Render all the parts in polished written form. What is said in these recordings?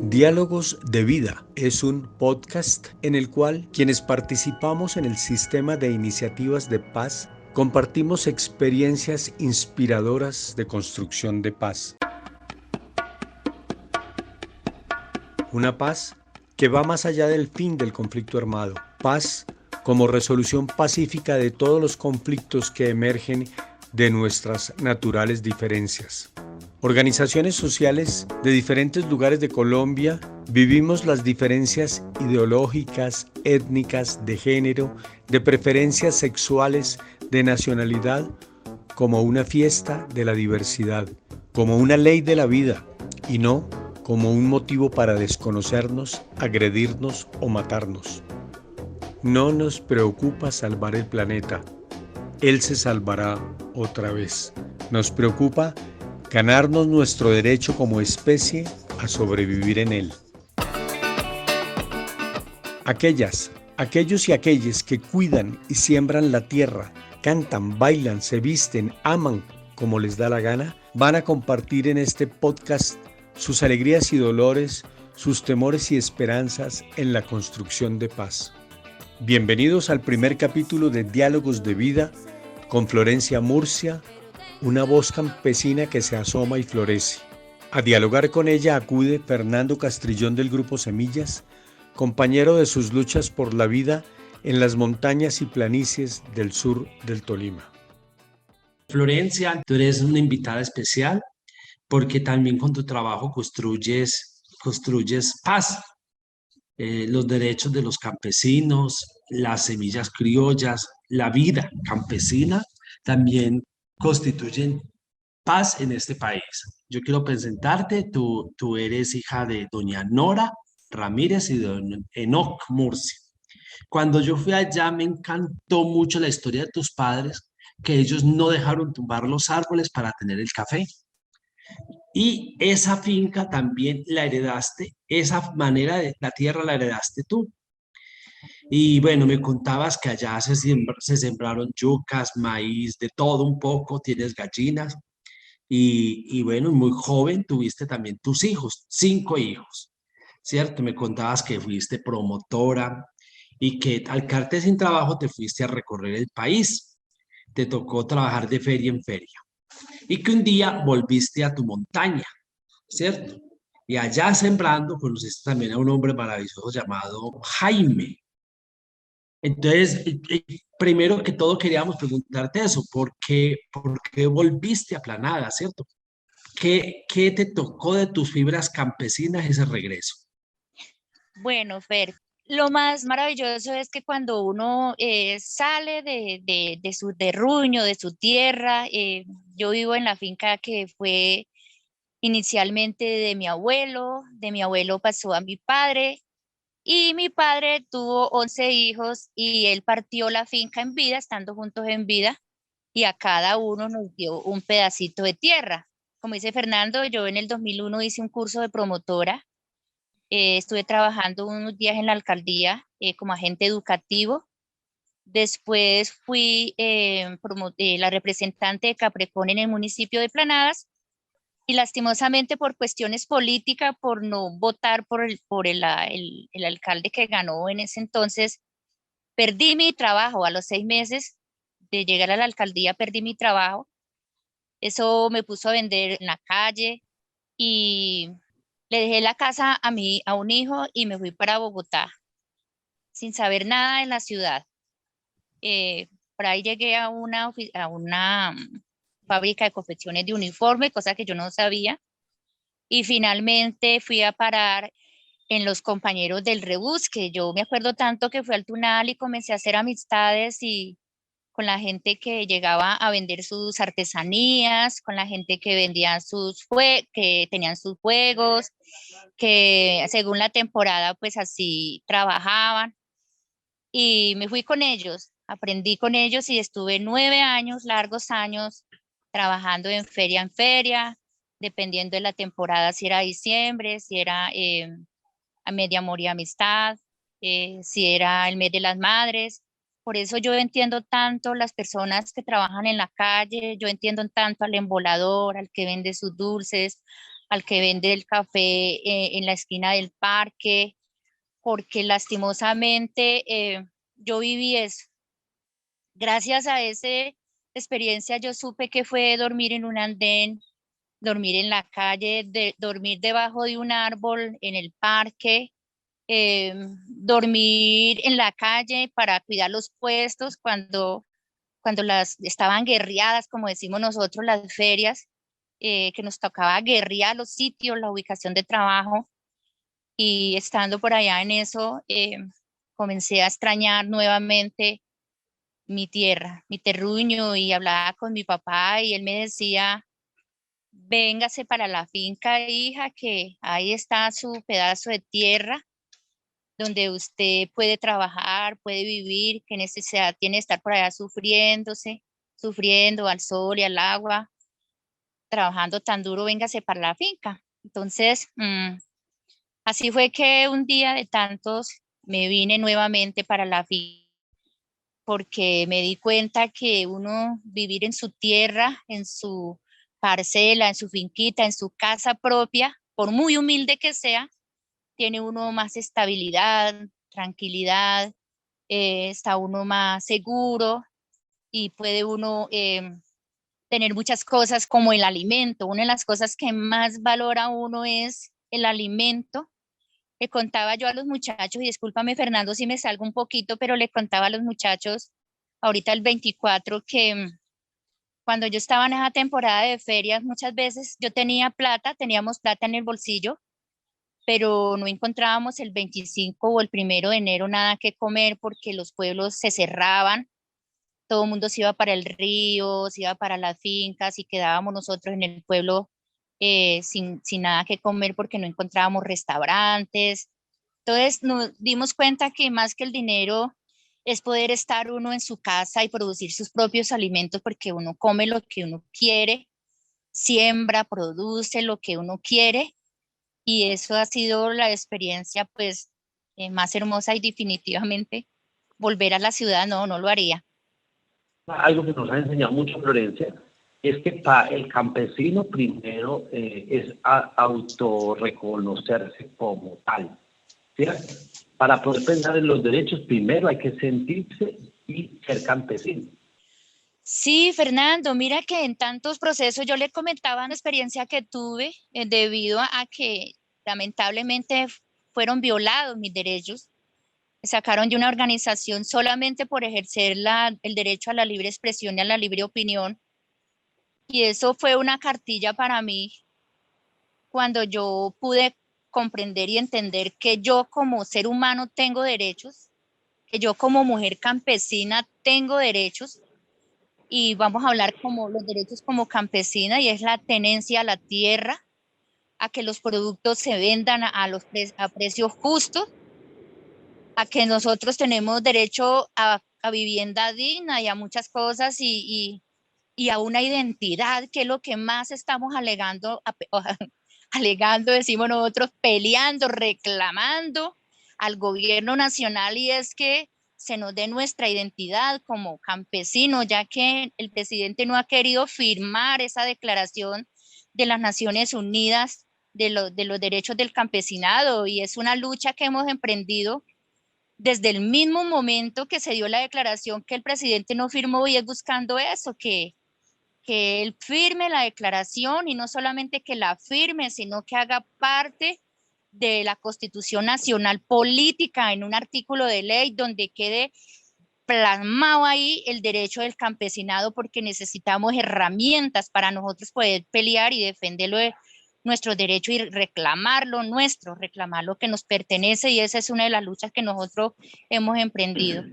Diálogos de Vida es un podcast en el cual quienes participamos en el sistema de iniciativas de paz compartimos experiencias inspiradoras de construcción de paz. Una paz que va más allá del fin del conflicto armado. Paz como resolución pacífica de todos los conflictos que emergen de nuestras naturales diferencias. Organizaciones sociales de diferentes lugares de Colombia vivimos las diferencias ideológicas, étnicas, de género, de preferencias sexuales, de nacionalidad, como una fiesta de la diversidad, como una ley de la vida y no como un motivo para desconocernos, agredirnos o matarnos. No nos preocupa salvar el planeta, él se salvará otra vez. Nos preocupa ganarnos nuestro derecho como especie a sobrevivir en él. Aquellos y aquellas que cuidan y siembran la tierra, cantan, bailan, se visten, aman como les da la gana, van a compartir en este podcast sus alegrías y dolores, sus temores y esperanzas en la construcción de paz. Bienvenidos al primer capítulo de Diálogos de Vida con Florencia Murcia, una voz campesina que se asoma y florece. A dialogar con ella acude Fernando Castrillón del Grupo Semillas, compañero de sus luchas por la vida en las montañas y planicies del sur del Tolima. Florencia, tú eres una invitada especial porque también con tu trabajo construyes paz, los derechos de los campesinos, las semillas criollas, la vida campesina también constituyen paz en este país. Yo quiero presentarte, tú eres hija de doña Nora Ramírez y de don Enoc Murcia. Cuando yo fui allá me encantó mucho la historia de tus padres, que ellos no dejaron tumbar los árboles para tener el café. Y esa finca también la heredaste, esa manera de la tierra la heredaste tú. Y bueno, me contabas que allá se sembraron yucas, maíz, de todo un poco, tienes gallinas. Y bueno, muy joven tuviste también tus hijos, 5 hijos, ¿cierto? Me contabas que fuiste promotora y que al quedarte sin trabajo te fuiste a recorrer el país. Te tocó trabajar de feria en feria y que un día volviste a tu montaña, ¿cierto? Y allá sembrando conociste también a un hombre maravilloso llamado Jaime. Entonces, primero que todo queríamos preguntarte eso, por qué volviste a Planada, ¿cierto? ¿Qué te tocó de tus fibras campesinas ese regreso? Bueno, Fer, lo más maravilloso es que cuando uno sale de su terruño, de su tierra, yo vivo en la finca que fue inicialmente de mi abuelo pasó a mi padre y mi padre tuvo 11 hijos y él partió la finca en vida, estando juntos en vida, y a cada uno nos dio un pedacito de tierra. Como dice Fernando, yo en el 2001 hice un curso de promotora. Estuve trabajando unos días en la alcaldía como agente educativo. Después fui la representante de Caprecon en el municipio de Planadas y lastimosamente por cuestiones políticas, por no votar por el alcalde que ganó en ese entonces, perdí mi trabajo. A los 6 meses de llegar a la alcaldía perdí mi trabajo. Eso me puso a vender en la calle y le dejé la casa a un hijo y me fui para Bogotá sin saber nada en la ciudad. Por ahí llegué a una fábrica de confecciones de uniforme, cosa que yo no sabía. Y finalmente fui a parar en los compañeros del Rebus, que yo me acuerdo tanto que fui al Tunal y comencé a hacer amistades y con la gente que llegaba a vender sus artesanías, con la gente que vendía que tenían sus juegos, que según la temporada pues así trabajaban y me fui con ellos, aprendí con ellos y estuve 9 años, largos años, trabajando en feria, dependiendo de la temporada, si era diciembre, si era a media amor y amistad, si era el mes de las madres. Por eso yo entiendo tanto las personas que trabajan en la calle, yo entiendo tanto al embolador, al que vende sus dulces, al que vende el café en la esquina del parque, porque lastimosamente yo viví eso. Gracias a esa experiencia yo supe que fue dormir en un andén, dormir en la calle, dormir debajo de un árbol en el parque, dormir en la calle para cuidar los puestos cuando las estaban guerreadas, como decimos nosotros, las ferias, que nos tocaba guerrear los sitios, la ubicación de trabajo. Y estando por allá en eso, comencé a extrañar nuevamente mi tierra, mi terruño, y hablaba con mi papá y él me decía, véngase para la finca, hija, que ahí está su pedazo de tierra donde usted puede trabajar, puede vivir, qué necesidad tiene de estar por allá sufriendo al sol y al agua, trabajando tan duro, véngase para la finca. Entonces, así fue que un día de tantos me vine nuevamente para la finca porque me di cuenta que uno vivir en su tierra, en su parcela, en su finquita, en su casa propia, por muy humilde que sea, tiene uno más estabilidad, tranquilidad, está uno más seguro y puede uno tener muchas cosas como el alimento. Una de las cosas que más valora uno es el alimento. Le contaba yo a los muchachos, y discúlpame Fernando si me salgo un poquito, pero le contaba a los muchachos ahorita el 24 que cuando yo estaba en esa temporada de ferias, muchas veces yo tenía plata, teníamos plata en el bolsillo, pero no encontrábamos el 25 o el 1 de enero nada que comer porque los pueblos se cerraban, todo el mundo se iba para el río, se iba para las fincas y quedábamos nosotros en el pueblo sin nada que comer porque no encontrábamos restaurantes. Entonces nos dimos cuenta que más que el dinero es poder estar uno en su casa y producir sus propios alimentos porque uno come lo que uno quiere, siembra, produce lo que uno quiere, y eso ha sido la experiencia pues más hermosa, y definitivamente volver a la ciudad no lo haría. Algo que nos ha enseñado mucho Florencia es que para el campesino primero es autorreconocerse como tal, ¿cierto? Para poder pensar en los derechos, primero hay que sentirse y ser campesino. Sí, Fernando, mira que en tantos procesos yo le comentaba una experiencia que tuve debido a que lamentablemente fueron violados mis derechos. Me sacaron de una organización solamente por ejercer el derecho a la libre expresión y a la libre opinión. Y eso fue una cartilla para mí cuando yo pude comprender y entender que yo como ser humano tengo derechos, que yo como mujer campesina tengo derechos, y vamos a hablar como los derechos como campesina, y es la tenencia a la tierra, a que los productos se vendan a precios justos, a que nosotros tenemos derecho a vivienda digna y a muchas cosas, y a una identidad, que es lo que más estamos alegando, alegando, decimos nosotros, peleando, reclamando al gobierno nacional, y es que se nos dé nuestra identidad como campesinos, ya que el presidente no ha querido firmar esa declaración de las Naciones Unidas de los derechos del campesinado, y es una lucha que hemos emprendido desde el mismo momento que se dio la declaración, que el presidente no firmó, y es buscando eso, que él firme la declaración, y no solamente que la firme, sino que haga parte de la Constitución Nacional Política en un artículo de ley donde quede plasmado ahí el derecho del campesinado, porque necesitamos herramientas para nosotros poder pelear y defenderlo de nuestros derechos y reclamar lo que nos pertenece, y esa es una de las luchas que nosotros hemos emprendido.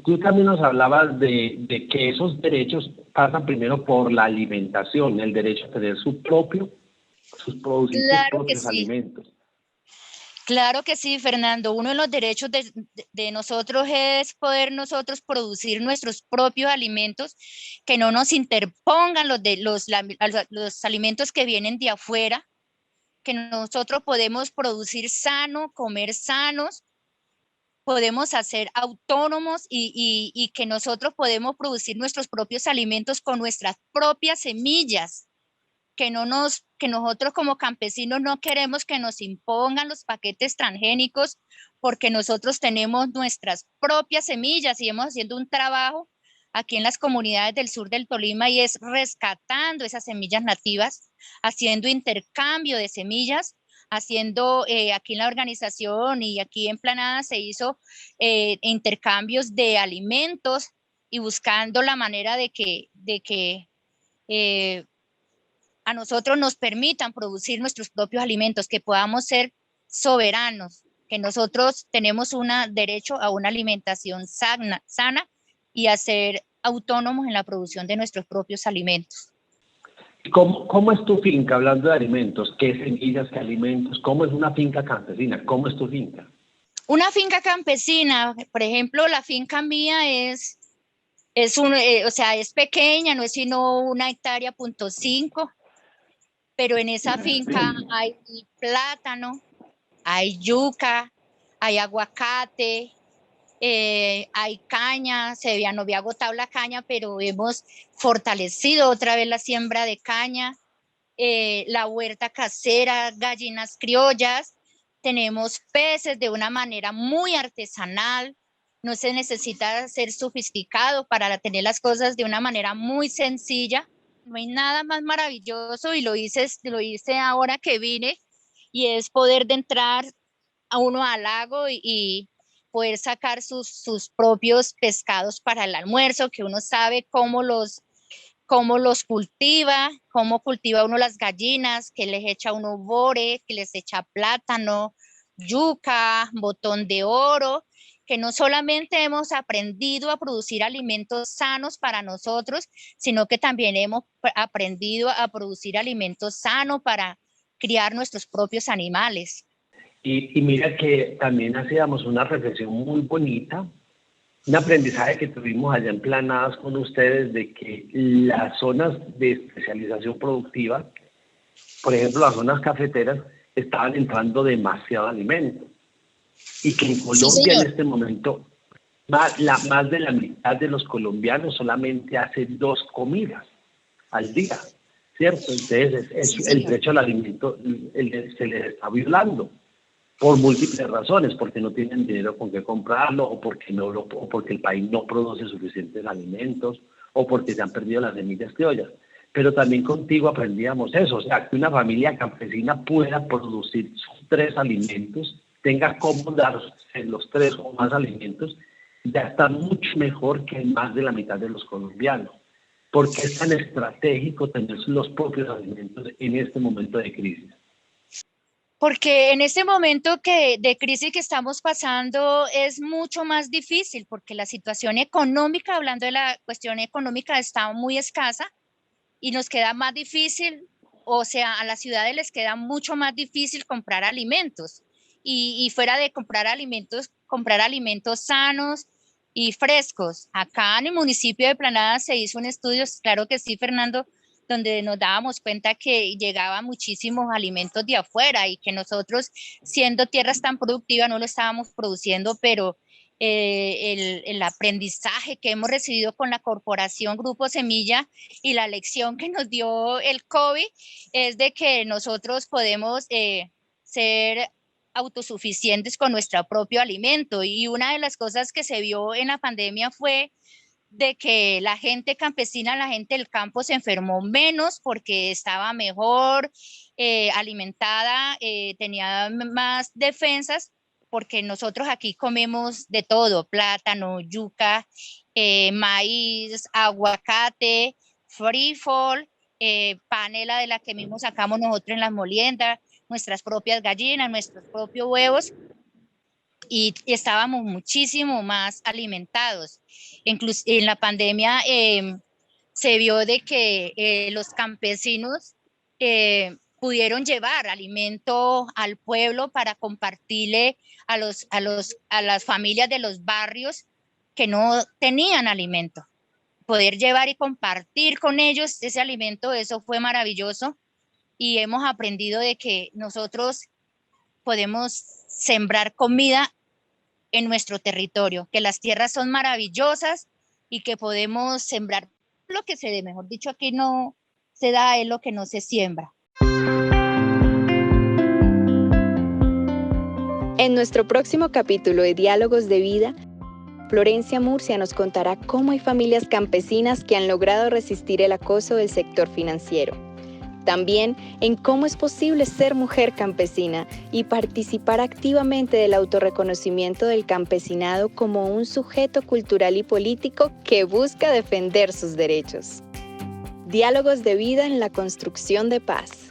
Tú también nos hablabas de que esos derechos pasan primero por la alimentación, el derecho a tener producir sus propios alimentos. Claro que sí, Fernando. Uno de los derechos de nosotros es poder nosotros producir nuestros propios alimentos, que no nos interpongan los alimentos que vienen de afuera, que nosotros podemos producir sano, comer sanos, podemos ser autónomos, y que nosotros podemos producir nuestros propios alimentos con nuestras propias semillas. que nosotros como campesinos no queremos que nos impongan los paquetes transgénicos, porque nosotros tenemos nuestras propias semillas y hemos haciendo un trabajo aquí en las comunidades del sur del Tolima y es rescatando esas semillas nativas, haciendo intercambio de semillas, haciendo aquí en la organización y aquí en Planada se hizo intercambios de alimentos y buscando la manera de que a nosotros nos permitan producir nuestros propios alimentos, que podamos ser soberanos, que nosotros tenemos un derecho a una alimentación sana y a ser autónomos en la producción de nuestros propios alimentos. ¿Cómo es tu finca, hablando de alimentos? ¿Qué semillas, qué alimentos? ¿Cómo es una finca campesina? ¿Cómo es tu finca? Una finca campesina, por ejemplo, la finca mía es o sea, es pequeña, no es sino 1,5 hectáreas, pero en esa finca hay plátano, hay yuca, hay aguacate, hay caña, no había agotado la caña, pero hemos fortalecido otra vez la siembra de caña, la huerta casera, gallinas criollas, tenemos peces de una manera muy artesanal, no se necesita ser sofisticado para tener las cosas de una manera muy sencilla. No hay nada más maravilloso y lo hice ahora que vine y es poder de entrar a uno al lago y poder sacar sus propios pescados para el almuerzo, que uno sabe cómo los cultiva, cómo cultiva uno las gallinas, que les echa uno bore, que les echa plátano, yuca, botón de oro, que no solamente hemos aprendido a producir alimentos sanos para nosotros, sino que también hemos aprendido a producir alimentos sanos para criar nuestros propios animales. Y mira que también hacíamos una reflexión muy bonita, un aprendizaje que tuvimos allá en Planadas con ustedes de que las zonas de especialización productiva, por ejemplo las zonas cafeteras, estaban entrando demasiado alimento y que en Colombia en este momento más de la mitad de los colombianos solamente hace 2 comidas al día, ¿cierto? Entonces el derecho al alimento se les está violando por múltiples razones, porque no tienen dinero con qué comprarlo, o porque el país no produce suficientes alimentos, o porque se han perdido las semillas criollas. Pero también contigo aprendíamos eso, o sea, que una familia campesina pueda producir sus 3 alimentos, tenga cómo dar los 3 o más alimentos, ya está mucho mejor que más de la mitad de los colombianos. ¿Por qué es tan estratégico tener los propios alimentos en este momento de crisis? Porque en este momento de crisis que estamos pasando es mucho más difícil, porque la situación económica, hablando de la cuestión económica, está muy escasa y nos queda más difícil, o sea, a las ciudades les queda mucho más difícil comprar alimentos. Y fuera de comprar alimentos sanos y frescos. Acá en el municipio de Planada se hizo un estudio, claro que sí, Fernando, donde nos dábamos cuenta que llegaban muchísimos alimentos de afuera y que nosotros, siendo tierras tan productivas, no lo estábamos produciendo, pero el aprendizaje que hemos recibido con la corporación Grupo Semilla y la lección que nos dio el COVID es de que nosotros podemos ser autosuficientes con nuestro propio alimento. Y una de las cosas que se vio en la pandemia fue de que la gente campesina, la gente del campo se enfermó menos porque estaba mejor alimentada, tenía más defensas, porque nosotros aquí comemos de todo, plátano, yuca, maíz, aguacate, frijol, panela de la que mismo sacamos nosotros en las moliendas, nuestras propias gallinas, nuestros propios huevos, y estábamos muchísimo más alimentados. Incluso en la pandemia se vio de que los campesinos pudieron llevar alimento al pueblo para compartirle a las familias de los barrios que no tenían alimento. Poder llevar y compartir con ellos ese alimento, eso fue maravilloso y hemos aprendido de que nosotros podemos sembrar comida en nuestro territorio, que las tierras son maravillosas y que podemos sembrar lo que se dé, mejor dicho, aquí no se da es lo que no se siembra. En nuestro próximo capítulo de Diálogos de Vida, Florencia Murcia nos contará cómo hay familias campesinas que han logrado resistir el acoso del sector financiero. También en cómo es posible ser mujer campesina y participar activamente del autorreconocimiento del campesinado como un sujeto cultural y político que busca defender sus derechos. Diálogos de Vida en la construcción de paz.